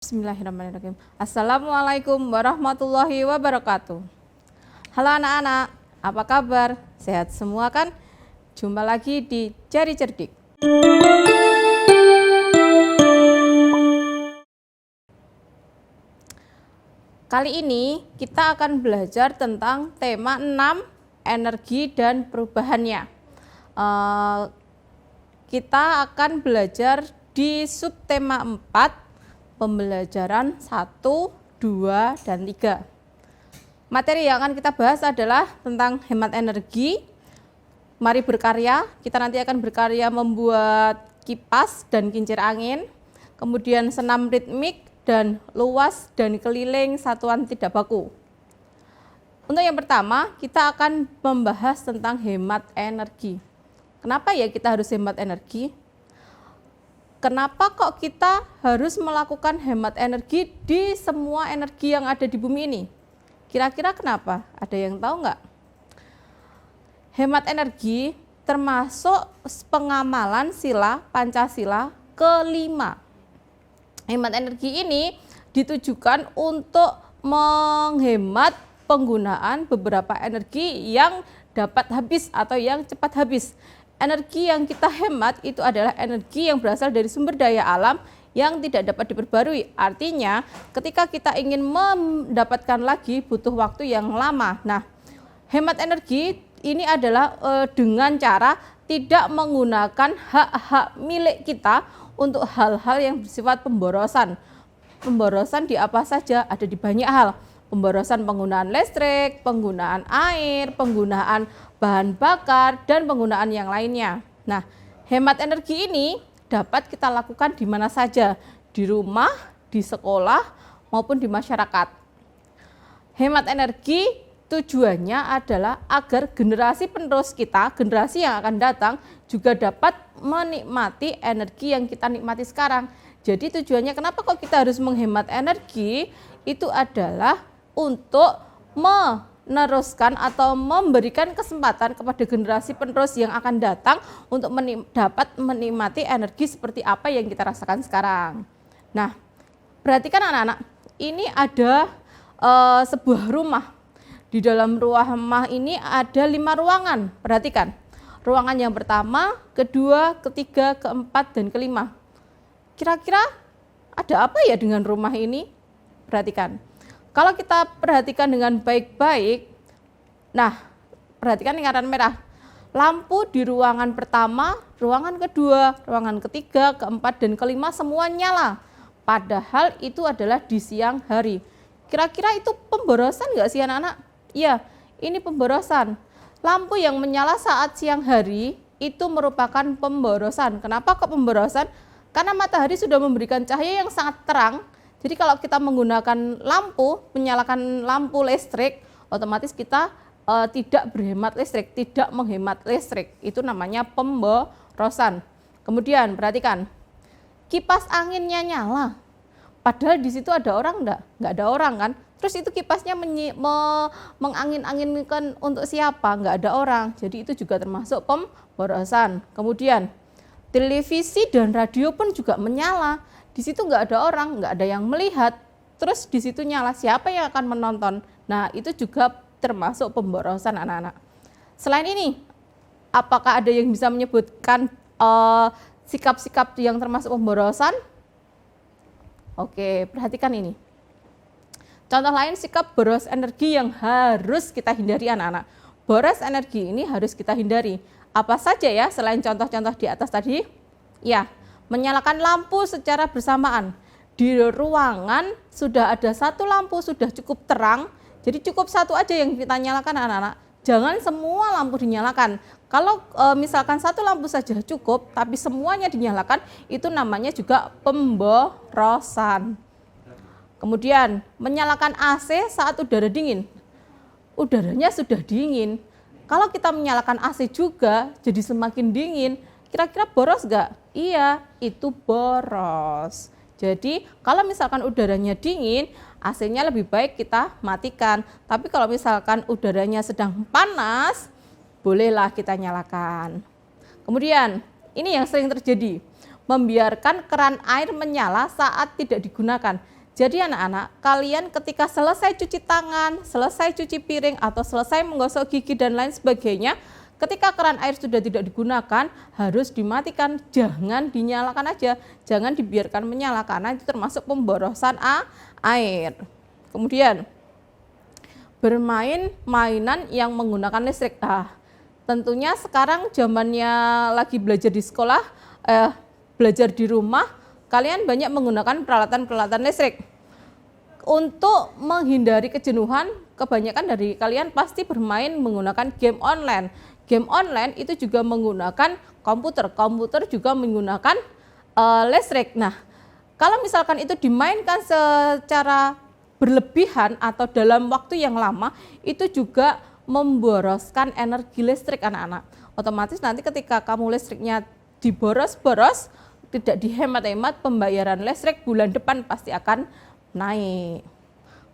Bismillahirrahmanirrahim. Assalamualaikum warahmatullahi wabarakatuh. Halo anak-anak, apa kabar? Sehat semua kan? Jumpa lagi di Jari Cerdik. Kali ini kita akan belajar tentang tema 6, energi dan perubahannya. Kita akan belajar di subtema 4, pembelajaran 1, 2, dan 3. Materi yang akan kita bahas adalah tentang hemat energi. Mari berkarya, kita nanti akan berkarya membuat kipas dan kincir angin, kemudian senam ritmik, dan luas dan keliling satuan tidak baku. Untuk yang pertama, kita akan membahas tentang hemat energi. Kenapa ya kita harus hemat energi? Kenapa kok kita harus melakukan hemat energi di semua energi yang ada di bumi ini? Kira-kira kenapa? Ada yang tahu nggak? Hemat energi termasuk pengamalan sila Pancasila kelima. Hemat energi ini ditujukan untuk menghemat penggunaan beberapa energi yang dapat habis atau yang cepat habis. Energi yang kita hemat itu adalah energi yang berasal dari sumber daya alam yang tidak dapat diperbarui. Artinya ketika kita ingin mendapatkan lagi butuh waktu yang lama. Nah, hemat energi ini adalah dengan cara tidak menggunakan hak-hak milik kita untuk hal-hal yang bersifat pemborosan. Pemborosan di apa saja? Ada di banyak hal. Pemborosan penggunaan listrik, penggunaan air, penggunaan bahan bakar, dan penggunaan yang lainnya. Nah, hemat energi ini dapat kita lakukan di mana saja, di rumah, di sekolah, maupun di masyarakat. Hemat energi tujuannya adalah agar generasi penerus kita, generasi yang akan datang, juga dapat menikmati energi yang kita nikmati sekarang. Jadi tujuannya kenapa kok kita harus menghemat energi, itu adalah untuk meneruskan atau memberikan kesempatan kepada generasi penerus yang akan datang untuk dapat menikmati energi seperti apa yang kita rasakan sekarang. Nah, perhatikan anak-anak, ini ada sebuah rumah. Di dalam rumah ini ada 5 ruangan, perhatikan. Ruangan yang pertama, kedua, ketiga, keempat, dan kelima. Kira-kira ada apa ya dengan rumah ini? Perhatikan. Kalau kita perhatikan dengan baik-baik, nah perhatikan lingkaran merah. Lampu di ruangan pertama, ruangan kedua, ruangan ketiga, keempat, dan kelima semua nyala. Padahal itu adalah di siang hari. Kira-kira itu pemborosan nggak sih anak-anak? Iya, ini pemborosan. Lampu yang menyala saat siang hari itu merupakan pemborosan. Kenapa kok pemborosan? Karena matahari sudah memberikan cahaya yang sangat terang. Jadi kalau kita menggunakan lampu, menyalakan lampu listrik, otomatis kita tidak berhemat listrik, tidak menghemat listrik. Itu namanya pemborosan. Kemudian perhatikan, kipas anginnya nyala. Padahal di situ ada orang enggak? Enggak ada orang kan? Terus itu kipasnya mengangin-anginkan untuk siapa? Enggak ada orang. Jadi itu juga termasuk pemborosan. Kemudian televisi dan radio pun juga menyala. Di situ nggak ada orang, nggak ada yang melihat, terus di situ nyala, siapa yang akan menonton? Nah, itu juga termasuk pemborosan anak-anak. Selain ini, apakah ada yang bisa menyebutkan sikap-sikap yang termasuk pemborosan? Oke, perhatikan ini. Contoh lain sikap boros energi yang harus kita hindari anak-anak. Boros energi ini harus kita hindari. Apa saja ya selain contoh-contoh di atas tadi? Ya, menyalakan lampu secara bersamaan. Di ruangan sudah ada satu lampu, sudah cukup terang, jadi cukup satu aja yang kita nyalakan anak-anak. Jangan semua lampu dinyalakan. Kalau misalkan satu lampu saja cukup, tapi semuanya dinyalakan, itu namanya juga pemborosan. Kemudian, menyalakan AC saat udara dingin. Udaranya sudah dingin. Kalau kita menyalakan AC juga, jadi semakin dingin. Kira-kira boros nggak? Iya, itu boros. Jadi kalau misalkan udaranya dingin, AC-nya lebih baik kita matikan. Tapi kalau misalkan udaranya sedang panas, bolehlah kita nyalakan. Kemudian, ini yang sering terjadi. membiarkan keran air menyala saat tidak digunakan. Jadi anak-anak, kalian ketika selesai cuci tangan, selesai cuci piring, atau selesai menggosok gigi dan lain sebagainya, ketika keran air sudah tidak digunakan, harus dimatikan, jangan dinyalakan aja, jangan dibiarkan menyala karena itu termasuk pemborosan air. Kemudian, bermain mainan yang menggunakan listrik. Tentunya sekarang zamannya lagi belajar di sekolah, belajar di rumah, kalian banyak menggunakan peralatan-peralatan listrik. Untuk menghindari kejenuhan, kebanyakan dari kalian pasti bermain menggunakan game online. Game online itu juga menggunakan komputer juga menggunakan listrik. Nah, kalau misalkan itu dimainkan secara berlebihan atau dalam waktu yang lama, itu juga memboroskan energi listrik anak-anak. Otomatis nanti ketika kamu listriknya diboros-boros, tidak dihemat-hemat, pembayaran listrik bulan depan pasti akan naik.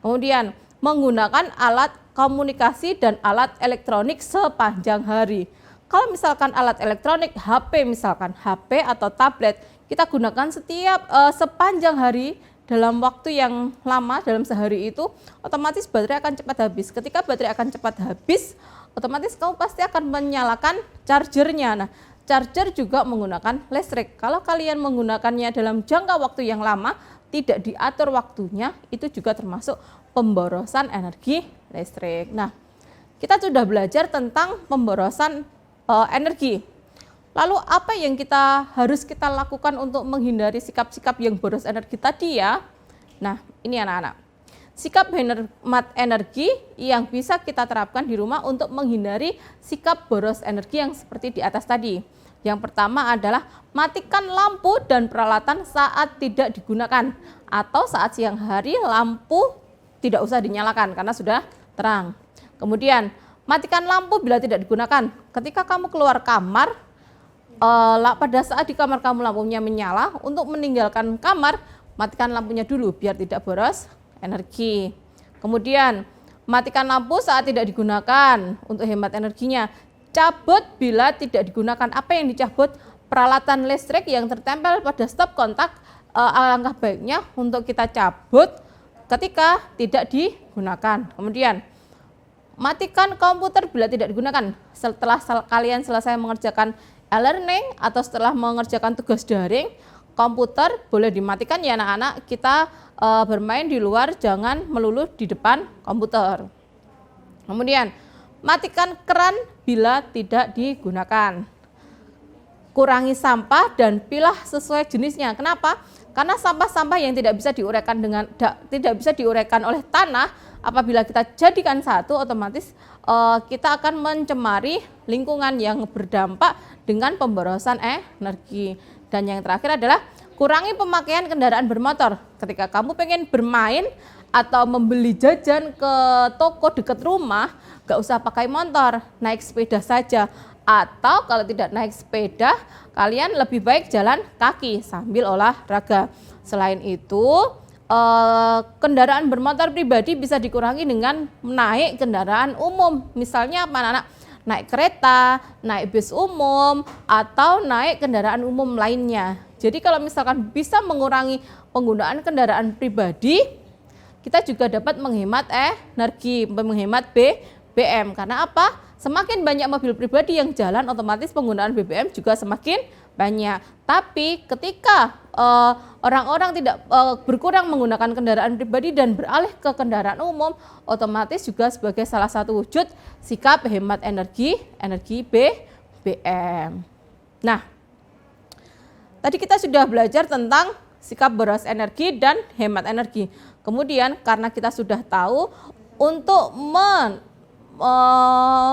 Kemudian menggunakan alat komunikasi dan alat elektronik sepanjang hari. Kalau misalkan alat elektronik, HP misalkan, HP atau tablet, kita gunakan sepanjang hari dalam waktu yang lama, dalam sehari itu, otomatis baterai akan cepat habis. Ketika baterai akan cepat habis, otomatis kamu pasti akan menyalakan chargernya. Nah, charger juga menggunakan listrik. Kalau kalian menggunakannya dalam jangka waktu yang lama, tidak diatur waktunya, itu juga termasuk pemborosan energi listrik. Nah, kita sudah belajar tentang pemborosan energi. Lalu apa yang harus kita lakukan untuk menghindari sikap-sikap yang boros energi tadi ya? Nah, ini anak-anak. Sikap hemat energi yang bisa kita terapkan di rumah untuk menghindari sikap boros energi yang seperti di atas tadi. Yang pertama adalah matikan lampu dan peralatan saat tidak digunakan, atau saat siang hari lampu tidak usah dinyalakan karena sudah terang. Kemudian matikan lampu bila tidak digunakan. Ketika kamu keluar kamar, pada saat di kamar kamu lampunya menyala, untuk meninggalkan kamar matikan lampunya dulu biar tidak boros energi. Kemudian matikan lampu saat tidak digunakan untuk hemat energinya. Cabut bila tidak digunakan. Apa yang dicabut? Peralatan listrik yang tertempel pada stop kontak. Alangkah baiknya untuk kita cabut ketika tidak digunakan. Kemudian matikan komputer bila tidak digunakan. Setelah kalian selesai mengerjakan e-learning atau setelah mengerjakan tugas daring, komputer boleh dimatikan ya anak-anak. Kita bermain di luar, jangan melulu di depan komputer. Kemudian matikan keran bila tidak digunakan. Kurangi sampah dan pilah sesuai jenisnya. Kenapa? Karena sampah-sampah yang tidak bisa diuraikan oleh tanah, apabila kita jadikan satu, otomatis kita akan mencemari lingkungan yang berdampak dengan pemborosan energi. Dan yang terakhir adalah kurangi pemakaian kendaraan bermotor. Ketika kamu pengen bermain atau membeli jajan ke toko dekat rumah, gak usah pakai motor, naik sepeda saja. Atau kalau tidak naik sepeda, kalian lebih baik jalan kaki sambil olahraga. Selain itu, kendaraan bermotor pribadi bisa dikurangi dengan naik kendaraan umum. Misalnya apa anak-anak? Naik kereta, naik bis umum, atau naik kendaraan umum lainnya. Jadi kalau misalkan bisa mengurangi penggunaan kendaraan pribadi, kita juga dapat menghemat energi, menghemat BBM. Karena apa? Semakin banyak mobil pribadi yang jalan, otomatis penggunaan BBM juga semakin banyak. Tapi ketika orang-orang tidak berkurang menggunakan kendaraan pribadi dan beralih ke kendaraan umum, otomatis juga sebagai salah satu wujud sikap hemat energi BBM. Nah, tadi kita sudah belajar tentang sikap boros energi dan hemat energi. Kemudian karena kita sudah tahu, untuk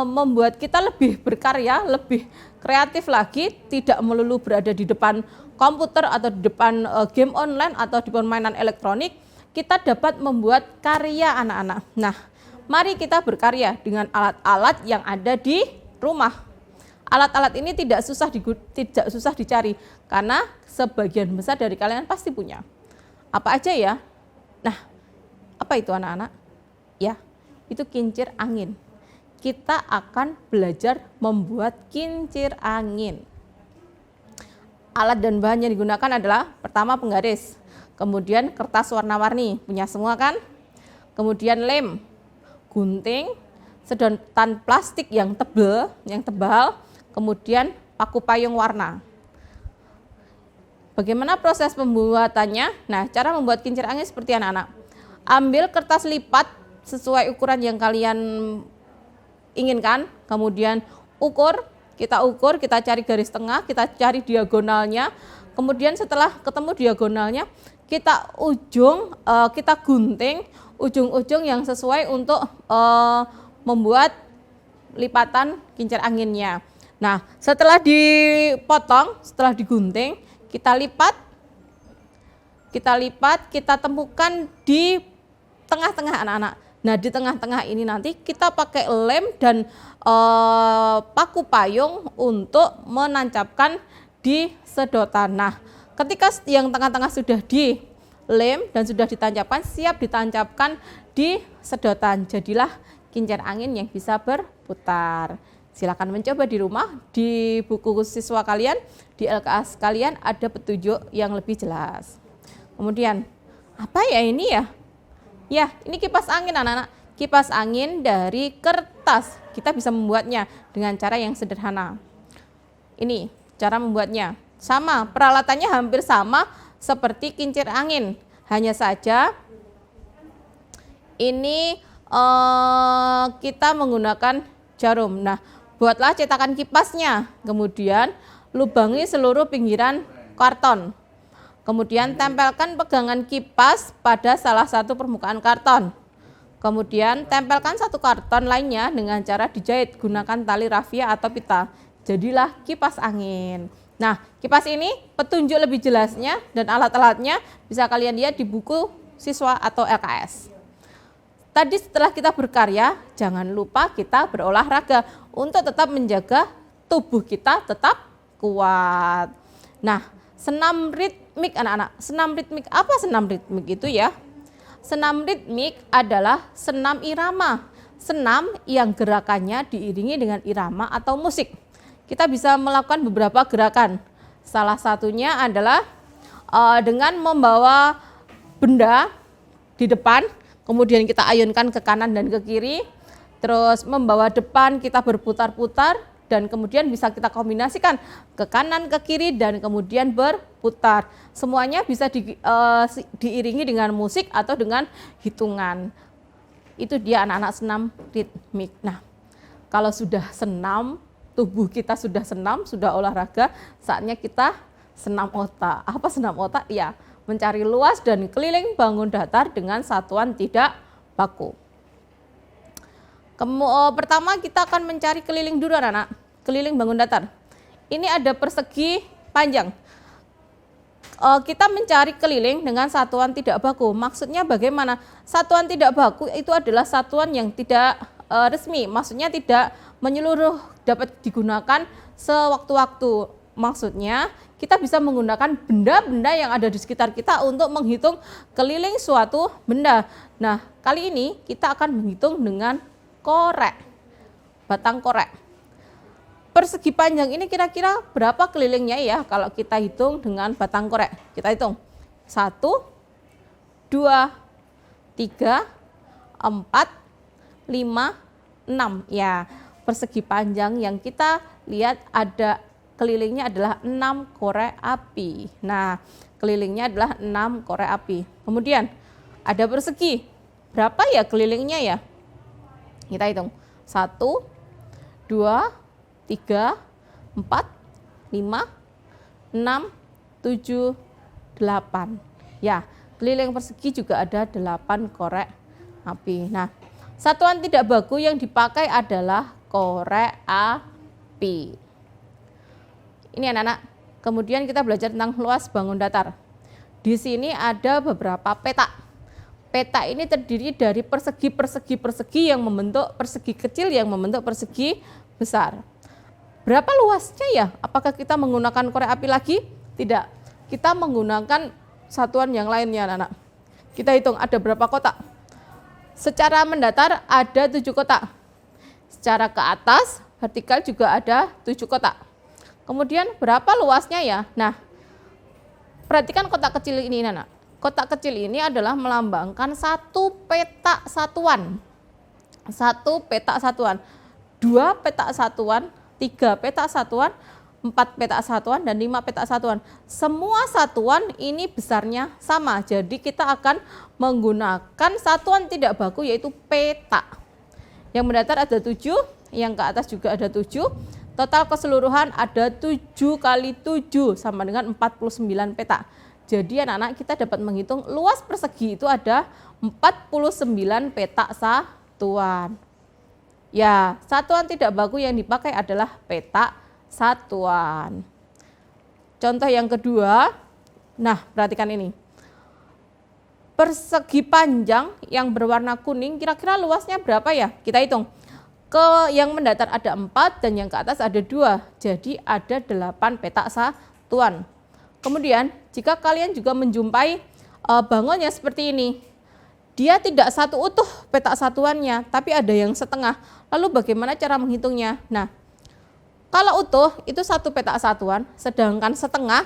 membuat kita lebih berkarya, lebih kreatif lagi, tidak melulu berada di depan komputer atau di depan game online atau di permainan elektronik, kita dapat membuat karya anak-anak. Nah, mari kita berkarya dengan alat-alat yang ada di rumah. Alat-alat ini tidak susah dicari karena sebagian besar dari kalian pasti punya. Apa aja ya? Nah, apa itu anak-anak? Ya, itu kincir angin. Kita akan belajar membuat kincir angin. Alat dan bahan yang digunakan adalah pertama penggaris, kemudian kertas warna-warni, punya semua kan? Kemudian lem, gunting, sedotan plastik yang tebal, kemudian paku payung warna. Bagaimana proses pembuatannya? Nah, cara membuat kincir angin seperti anak-anak. Ambil kertas lipat sesuai ukuran yang kalian inginkan, kemudian kita cari garis tengah, kita cari diagonalnya, kemudian setelah ketemu diagonalnya, kita gunting ujung-ujung yang sesuai untuk membuat lipatan kincir anginnya. Nah, setelah dipotong, setelah digunting, kita lipat, kita temukan di tengah-tengah anak-anak. Nah, di tengah-tengah ini nanti kita pakai lem dan paku payung untuk menancapkan di sedotan. Nah, ketika yang tengah-tengah sudah dilem dan sudah ditancapkan, siap ditancapkan di sedotan. Jadilah kincir angin yang bisa berputar. Silakan mencoba di rumah, di buku siswa kalian, di LKS kalian ada petunjuk yang lebih jelas. Kemudian, apa ya ini ya? Ya, ini kipas angin anak-anak. Kipas angin dari kertas. Kita bisa membuatnya dengan cara yang sederhana. Ini cara membuatnya. Sama, peralatannya hampir sama seperti kincir angin. Hanya saja ini kita menggunakan jarum. Nah, buatlah cetakan kipasnya. Kemudian lubangi seluruh pinggiran karton. Kemudian tempelkan pegangan kipas pada salah satu permukaan karton. Kemudian tempelkan satu karton lainnya dengan cara dijahit, gunakan tali rafia atau pita. Jadilah kipas angin. Nah, kipas ini petunjuk lebih jelasnya dan alat-alatnya bisa kalian lihat di buku siswa atau LKS. Tadi setelah kita berkarya, jangan lupa kita berolahraga untuk tetap menjaga tubuh kita tetap kuat. Nah, senam ritmik anak-anak. Senam ritmik, apa senam ritmik itu ya? Senam ritmik adalah senam irama. Senam yang gerakannya diiringi dengan irama atau musik. Kita bisa melakukan beberapa gerakan. Salah satunya adalah dengan membawa benda di depan, kemudian kita ayunkan ke kanan dan ke kiri. Terus membawa depan kita berputar-putar, dan kemudian bisa kita kombinasikan ke kanan, ke kiri, dan kemudian berputar. Semuanya bisa diiringi dengan musik atau dengan hitungan. Itu dia anak-anak senam ritmik. Nah, kalau sudah senam, tubuh kita sudah senam, sudah olahraga, saatnya kita senam otak. Apa senam otak? Ya, mencari luas dan keliling bangun datar dengan satuan tidak baku. Pertama kita akan mencari keliling dulu anak-anak. Keliling bangun datar. Ini ada persegi panjang. Kita mencari keliling dengan satuan tidak baku. Maksudnya bagaimana? Satuan tidak baku itu adalah satuan yang tidak resmi. Maksudnya tidak menyeluruh, dapat digunakan sewaktu-waktu. Maksudnya kita bisa menggunakan benda-benda yang ada di sekitar kita untuk menghitung keliling suatu benda. Nah, kali ini kita akan menghitung dengan korek, batang korek. Persegi panjang ini kira-kira berapa kelilingnya ya kalau kita hitung dengan batang korek? Kita hitung 1, 2, 3, 4, 5, 6. Ya, persegi panjang yang kita lihat ada kelilingnya adalah 6 korek api. Nah, kelilingnya adalah 6 korek api. Kemudian ada persegi. Berapa ya kelilingnya ya? Kita hitung 1, 2, 3, 4, 5, 6, 7, 8. Ya, keliling persegi juga ada 8 korek api. Nah, satuan tidak baku yang dipakai adalah korek api. Ini anak-anak, kemudian kita belajar tentang luas bangun datar. Di sini ada beberapa peta. Peta ini terdiri dari persegi yang membentuk persegi kecil yang membentuk persegi besar. Berapa luasnya ya? Apakah kita menggunakan korek api lagi? Tidak. Kita menggunakan satuan yang lainnya anak-anak. Kita hitung ada berapa kotak. Secara mendatar ada 7 kotak. Secara ke atas vertikal juga ada 7 kotak. Kemudian berapa luasnya ya? Nah, perhatikan kotak kecil ini anak. Kotak kecil ini adalah melambangkan satu peta satuan. Satu peta satuan, 2 peta satuan, 3 peta satuan, 4 peta satuan, dan 5 peta satuan. Semua satuan ini besarnya sama, jadi kita akan menggunakan satuan tidak baku yaitu peta. Yang mendatar ada 7, yang ke atas juga ada 7. Total keseluruhan ada 7 kali 7 sama dengan 49 peta. Jadi anak-anak kita dapat menghitung luas persegi itu ada 49 peta satuan. Ya, satuan tidak baku yang dipakai adalah peta satuan. Contoh yang kedua, nah perhatikan ini. Persegi panjang yang berwarna kuning kira-kira luasnya berapa ya? Kita hitung. Yang mendatar ada 4 dan yang ke atas ada 2, jadi ada 8 peta satuan. Kemudian jika kalian juga menjumpai bangunnya seperti ini, dia tidak satu utuh peta satuannya, tapi ada yang setengah. Lalu bagaimana cara menghitungnya? Nah, kalau utuh itu satu peta satuan, sedangkan setengah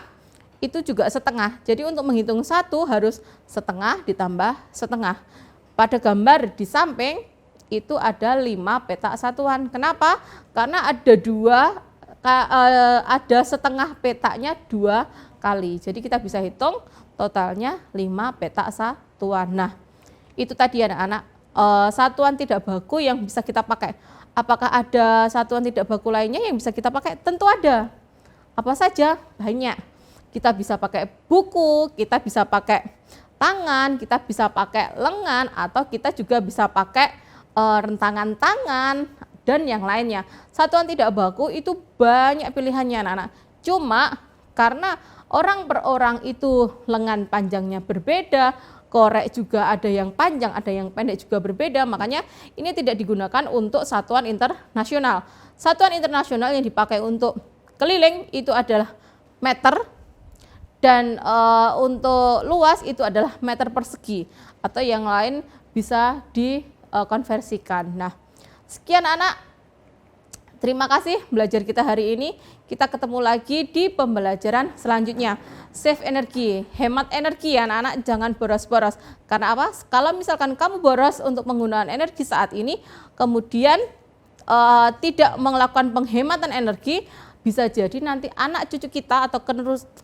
itu juga setengah. Jadi untuk menghitung satu harus setengah ditambah setengah. Pada gambar di samping itu ada 5 peta satuan. Kenapa? Karena ada setengah petanya 2 kali. Jadi kita bisa hitung totalnya 5 peta satuan. Nah, itu tadi anak-anak satuan tidak baku yang bisa kita pakai. Apakah ada satuan tidak baku lainnya yang bisa kita pakai? Tentu ada. Apa saja? Banyak. Kita bisa pakai buku, kita bisa pakai tangan, kita bisa pakai lengan, atau kita juga bisa pakai rentangan tangan dan yang lainnya. Satuan tidak baku itu banyak pilihannya anak-anak. Cuma karena orang per orang itu lengan panjangnya berbeda, korek juga ada yang panjang, ada yang pendek juga berbeda, makanya ini tidak digunakan untuk satuan internasional. Satuan internasional yang dipakai untuk keliling itu adalah meter, dan untuk luas itu adalah meter persegi, atau yang lain bisa dikonversikan. Nah, sekian anak. Terima kasih belajar kita hari ini. Kita ketemu lagi di pembelajaran selanjutnya. Save energi, hemat energi ya anak-anak, jangan boros-boros. Karena apa? Kalau misalkan kamu boros untuk penggunaan energi saat ini, kemudian tidak melakukan penghematan energi, bisa jadi nanti anak cucu kita atau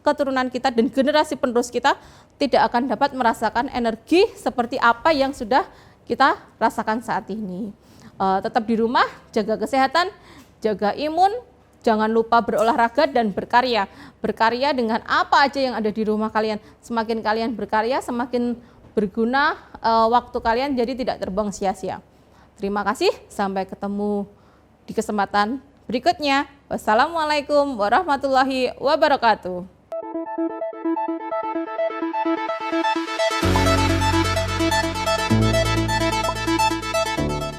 keturunan kita dan generasi penerus kita tidak akan dapat merasakan energi seperti apa yang sudah kita rasakan saat ini. Tetap di rumah, jaga kesehatan, jaga imun, jangan lupa berolahraga dan berkarya. Berkarya dengan apa aja yang ada di rumah kalian. Semakin kalian berkarya, semakin berguna waktu kalian, jadi tidak terbuang sia-sia. Terima kasih, sampai ketemu di kesempatan berikutnya. Wassalamualaikum warahmatullahi wabarakatuh.